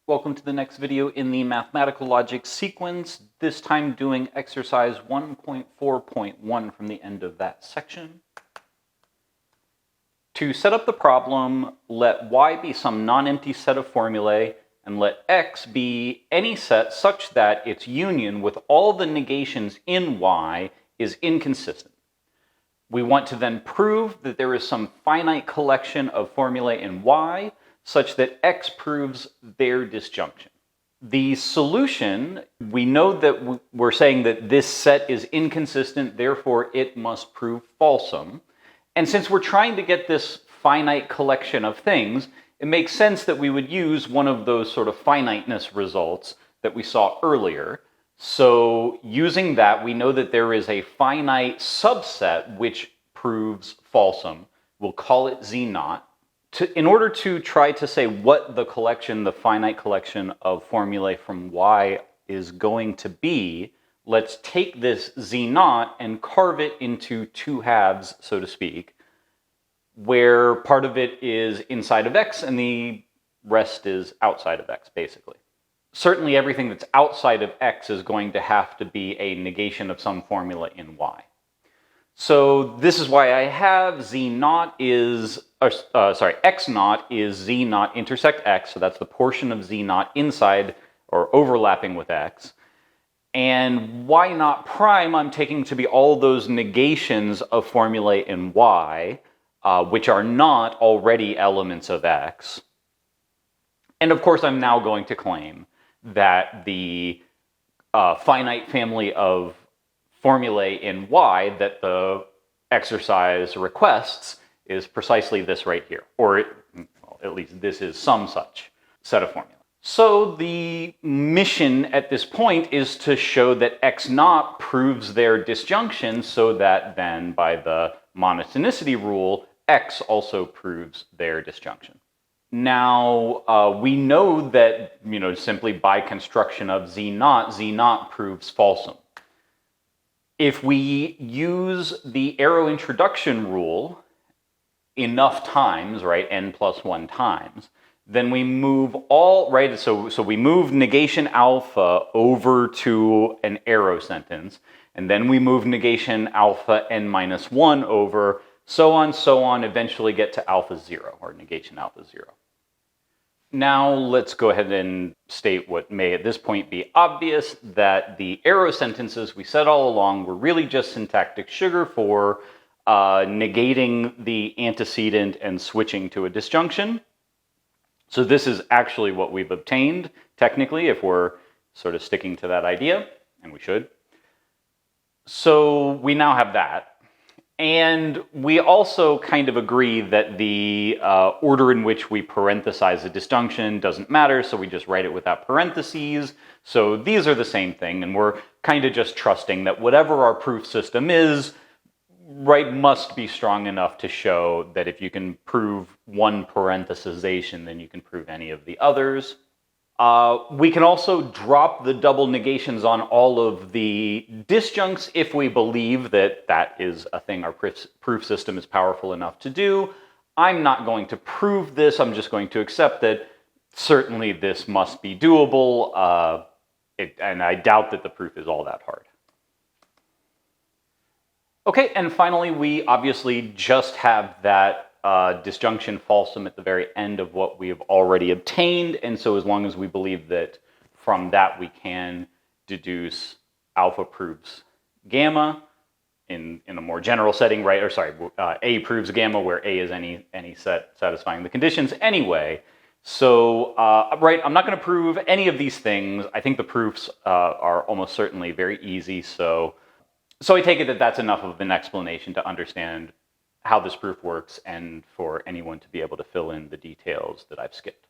Welcome to the next video in the mathematical logic sequence, this time doing exercise 1.4.1 from the end of that section. To set up the problem, let y be some non-empty set of formulae and let x be any set such that its union with all the negations in y is inconsistent. We want to then prove that there is some finite collection of formulae in y such that x proves their disjunction. The solution, we know that we're saying that this set is inconsistent, therefore it must prove falsum. And since we're trying to get this finite collection of things, it makes sense that we would use one of those sort of finiteness results that we saw earlier. So using that, we know that there is a finite subset which proves falsum. We'll call it Z naught. In order to try to say what the finite collection of formulae from y is going to be, let's take this Z naught and carve it into two halves, so to speak, where part of it is inside of x and the rest is outside of x, basically. Certainly everything that's outside of x is going to have to be a negation of some formula in y. So this is why I have x naught is z naught intersect x, so that's the portion of z naught inside or overlapping with x. And y naught prime I'm taking to be all those negations of formulae in y, which are not already elements of x. And of course I'm now going to claim that the finite family of formulae in y that the exercise requests is precisely this right here, or at least this is some such set of formulae. So the mission at this point is to show that x naught proves their disjunction so that then by the monotonicity rule, x also proves their disjunction. Now, we know that, simply by construction of z naught proves falsum. If we use the arrow introduction rule enough times, right, n plus 1 times, then we move all, right, so we move negation alpha over to an arrow sentence, and then we move negation alpha n minus 1 over, so on, eventually get to alpha 0, or negation alpha 0. Now let's go ahead and state what may at this point be obvious, that the arrow sentences we said all along were really just syntactic sugar for negating the antecedent and switching to a disjunction. So this is actually what we've obtained, technically, if we're sort of sticking to that idea, and we should. So we now have that. And we also kind of agree that the order in which we parenthesize a disjunction doesn't matter, so we just write it without parentheses. So these are the same thing, and we're kind of just trusting that whatever our proof system is, right, must be strong enough to show that if you can prove one parenthesization, then you can prove any of the others. We can also drop the double negations on all of the disjuncts if we believe that that is a thing our proof system is powerful enough to do. I'm not going to prove this, I'm just going to accept that certainly this must be doable, and I doubt that the proof is all that hard. Okay, and finally we obviously just have that disjunction falsum at the very end of what we have already obtained, and so as long as we believe that from that we can deduce alpha proves gamma in a more general setting, right? Or sorry, A proves gamma where A is any set satisfying the conditions anyway. So, right, I'm not going to prove any of these things. I think the proofs are almost certainly very easy, so I take it that that's enough of an explanation to understand how this proof works and for anyone to be able to fill in the details that I've skipped.